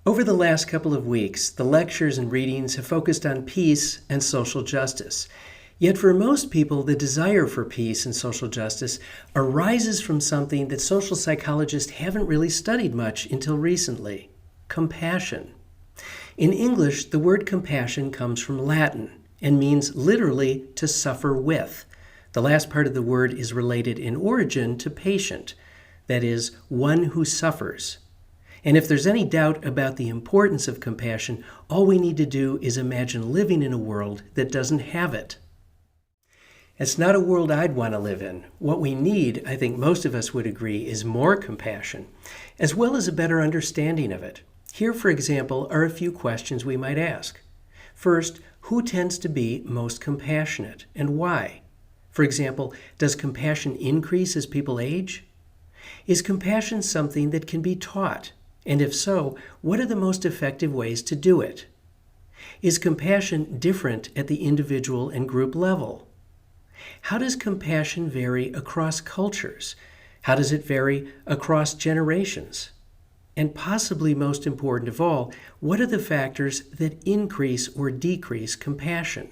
Over the last couple of weeks, the lectures and readings have focused on peace and social justice. Yet for most people, the desire for peace and social justice arises from something that social psychologists haven't really studied much until recently: compassion. In English, the word compassion comes from Latin and means literally to suffer with. The last part of the word is related in origin to patient, that is, one who suffers. And if there's any doubt about the importance of compassion, all we need to do is imagine living in a world that doesn't have it. It's not a world I'd want to live in. What we need, I think most of us would agree, is more compassion, as well as a better understanding of it. Here, for example, are a few questions we might ask. First, who tends to be most compassionate and why? For example, does compassion increase as people age? Is compassion something that can be taught? And if so, what are the most effective ways to do it? Is compassion different at the individual and group level? How does compassion vary across cultures? How does it vary across generations? And possibly most important of all, what are the factors that increase or decrease compassion?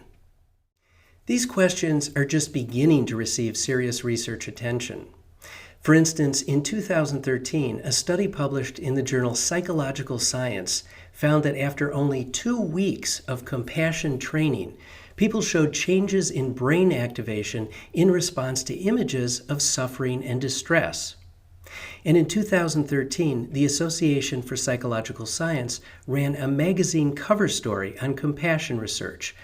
These questions are just beginning to receive serious research attention. For instance, in 2013, a study published in the journal Psychological Science found that after only 2 weeks of compassion training, people showed changes in brain activation in response to images of suffering and distress. And in 2013, the Association for Psychological Science ran a magazine cover story on compassion research,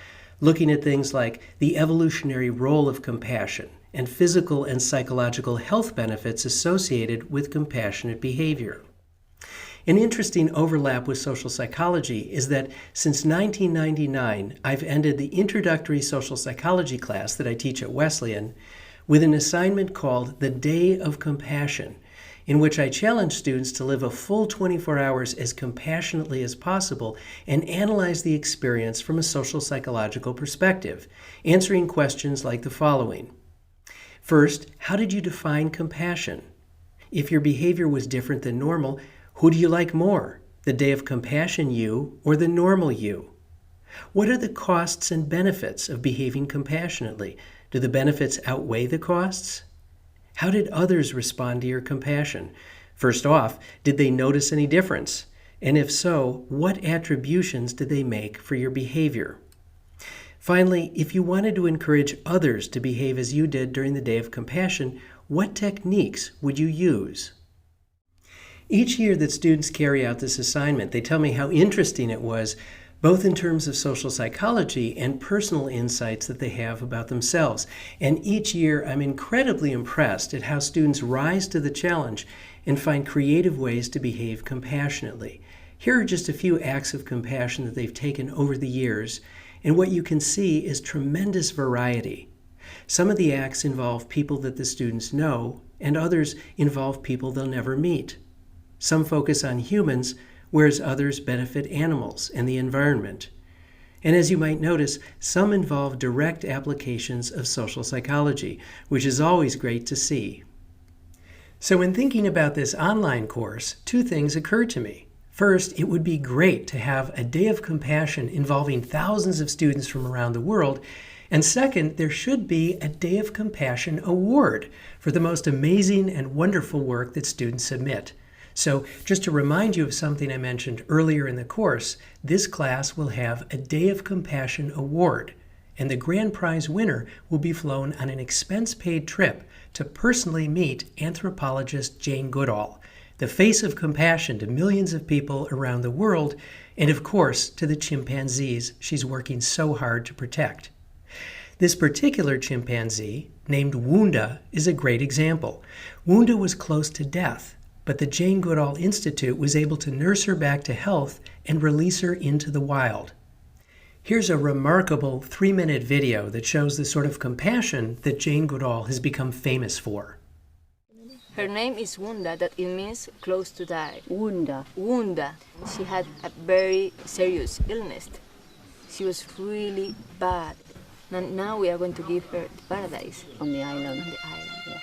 looking at things like the evolutionary role of compassion and physical and psychological health benefits associated with compassionate behavior. An interesting overlap with social psychology is that since 1999, I've ended the introductory social psychology class that I teach at Wesleyan with an assignment called the Day of Compassion, in which I challenge students to live a full 24 hours as compassionately as possible and analyze the experience from a social psychological perspective, answering questions like the following. First, how did you define compassion? If your behavior was different than normal, who do you like more, the Day of Compassion you or the normal you? What are the costs and benefits of behaving compassionately? Do the benefits outweigh the costs? How did others respond to your compassion? First off, did they notice any difference? And if so, what attributions did they make for your behavior? Finally, if you wanted to encourage others to behave as you did during the Day of Compassion, what techniques would you use? Each year that students carry out this assignment, they tell me how interesting it was, both in terms of social psychology and personal insights that they have about themselves. And each year, I'm incredibly impressed at how students rise to the challenge and find creative ways to behave compassionately. Here are just a few acts of compassion that they've taken over the years, and what you can see is tremendous variety. Some of the acts involve people that the students know, and others involve people they'll never meet. Some focus on humans, whereas others benefit animals and the environment. And as you might notice, some involve direct applications of social psychology, which is always great to see. So in thinking about this online course, 2 things occurred to me. First, it would be great to have a Day of Compassion involving thousands of students from around the world. And second, there should be a Day of Compassion award for the most amazing and wonderful work that students submit. So just to remind you of something I mentioned earlier in the course, this class will have a Day of Compassion award, and the grand prize winner will be flown on an expense-paid trip to personally meet anthropologist Jane Goodall, the face of compassion to millions of people around the world, and of course to the chimpanzees she's working so hard to protect. This particular chimpanzee, named Wunda, is a great example. Wunda was close to death, but the Jane Goodall Institute was able to nurse her back to health and release her into the wild. Here's a remarkable 3-minute video that shows the sort of compassion that Jane Goodall has become famous for. Her name is Wunda, that it means close to die. Wunda. Wunda. She had a very serious illness. She was really bad. And now we are going to give her paradise. On the island. On the island, yeah.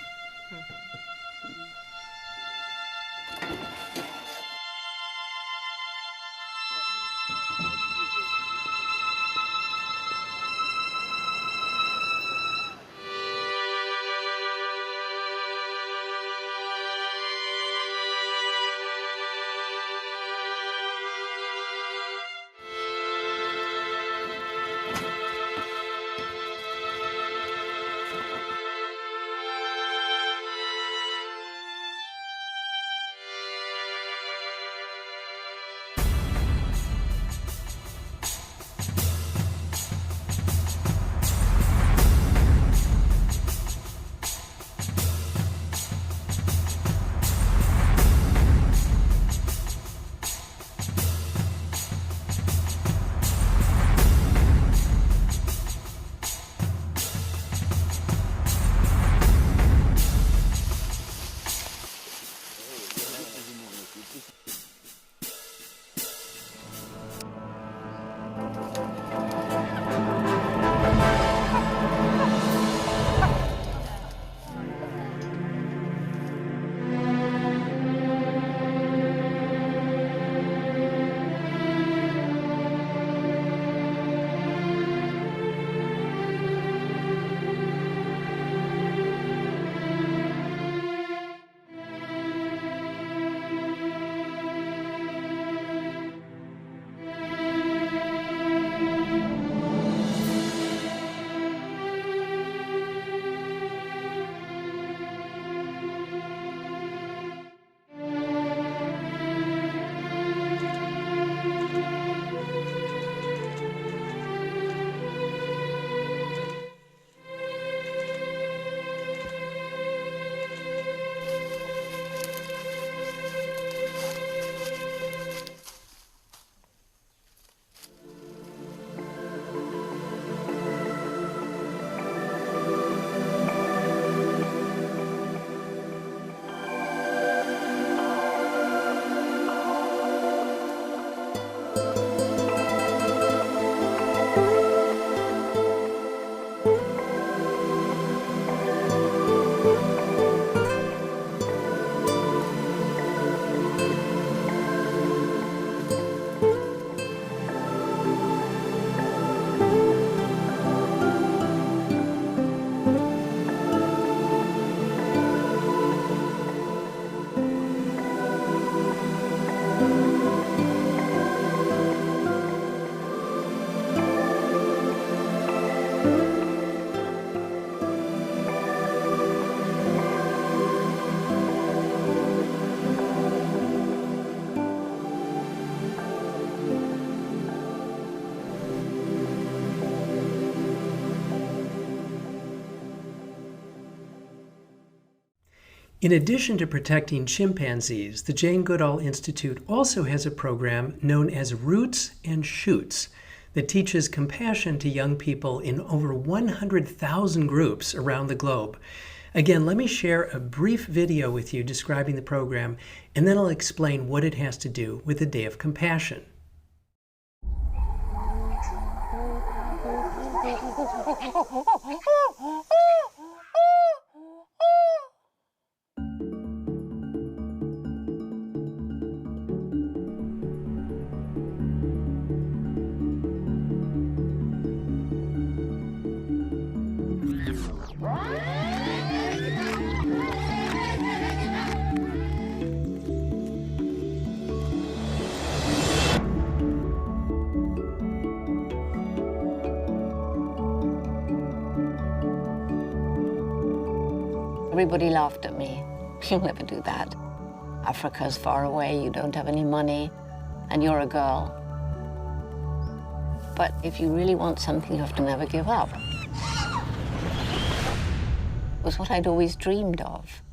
In addition to protecting chimpanzees, the Jane Goodall Institute also has a program known as Roots and Shoots that teaches compassion to young people in over 100,000 groups around the globe. Again, let me share a brief video with you describing the program, and then I'll explain what it has to do with the Day of Compassion. Everybody laughed at me. You'll never do that. Africa's far away, you don't have any money, and you're a girl. But if you really want something, you have to never give up. It was what I'd always dreamed of.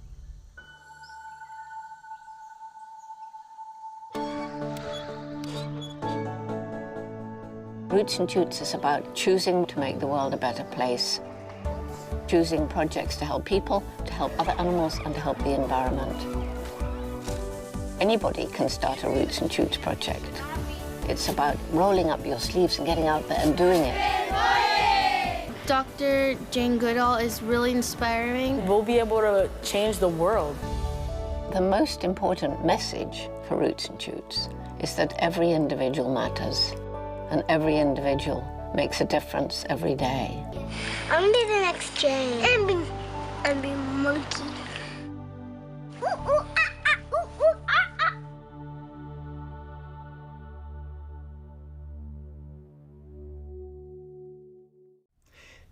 Roots and Shoots is about choosing to make the world a better place, choosing projects to help people, to help other animals, and to help the environment. Anybody can start a Roots and Shoots project. It's about rolling up your sleeves and getting out there and doing it. Dr. Jane Goodall is really inspiring. We'll be able to change the world. The most important message for Roots and Shoots is that every individual matters, and every individual makes a difference every day. I'm gonna be the next Jane. I'm be monkey.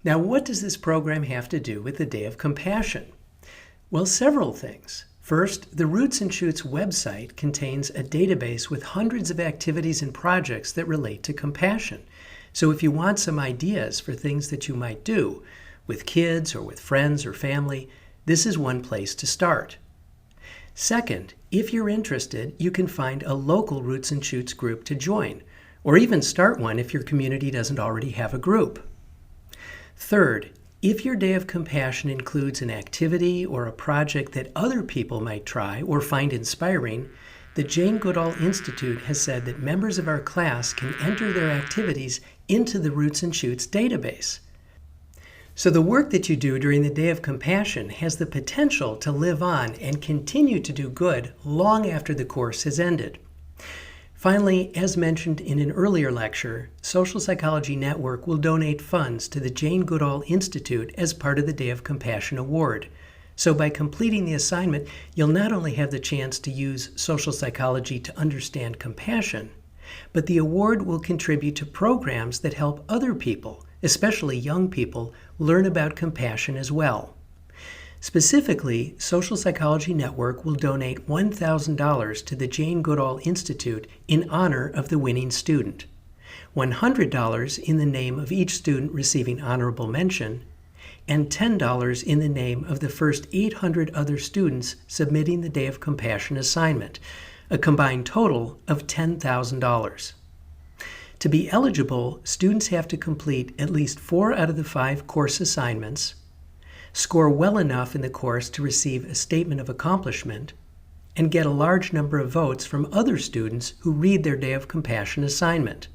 Now, what does this program have to do with the Day of Compassion? Well, several things. First, the Roots and Shoots website contains a database with hundreds of activities and projects that relate to compassion. So if you want some ideas for things that you might do with kids or with friends or family, this is one place to start. Second, if you're interested, you can find a local Roots and Shoots group to join, or even start one if your community doesn't already have a group. Third, if your Day of Compassion includes an activity or a project that other people might try or find inspiring, the Jane Goodall Institute has said that members of our class can enter their activities into the Roots and Shoots database. So the work that you do during the Day of Compassion has the potential to live on and continue to do good long after the course has ended. Finally, as mentioned in an earlier lecture, Social Psychology Network will donate funds to the Jane Goodall Institute as part of the Day of Compassion Award. So by completing the assignment, you'll not only have the chance to use social psychology to understand compassion, but the award will contribute to programs that help other people, especially young people, learn about compassion as well. Specifically, Social Psychology Network will donate $1,000 to the Jane Goodall Institute in honor of the winning student, $100 in the name of each student receiving honorable mention, and $10 in the name of the first 800 other students submitting the Day of Compassion assignment, a combined total of $10,000. To be eligible, students have to complete at least 4 out of the 5 course assignments, score well enough in the course to receive a statement of accomplishment, and get a large number of votes from other students who read their Day of Compassion assignment.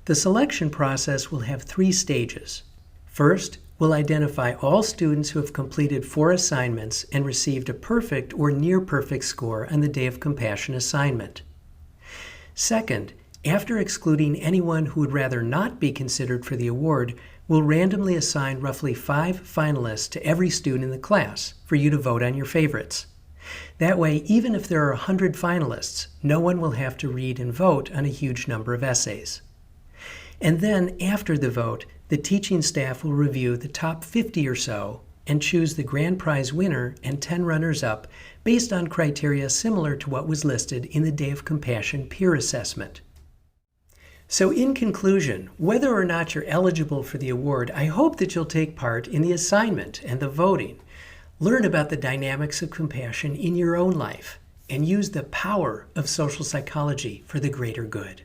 The selection process will have 3 stages. First, we'll identify all students who have completed 4 assignments and received a perfect or near perfect score on the Day of Compassion assignment. Second, after excluding anyone who would rather not be considered for the award, we'll randomly assign roughly 5 finalists to every student in the class for you to vote on your favorites. That way, even if there are 100 finalists, no one will have to read and vote on a huge number of essays. And then, after the vote, the teaching staff will review the top 50 or so and choose the grand prize winner and 10 runners-up based on criteria similar to what was listed in the Day of Compassion peer assessment. So in conclusion, whether or not you're eligible for the award, I hope that you'll take part in the assignment and the voting. Learn about the dynamics of compassion in your own life and use the power of social psychology for the greater good.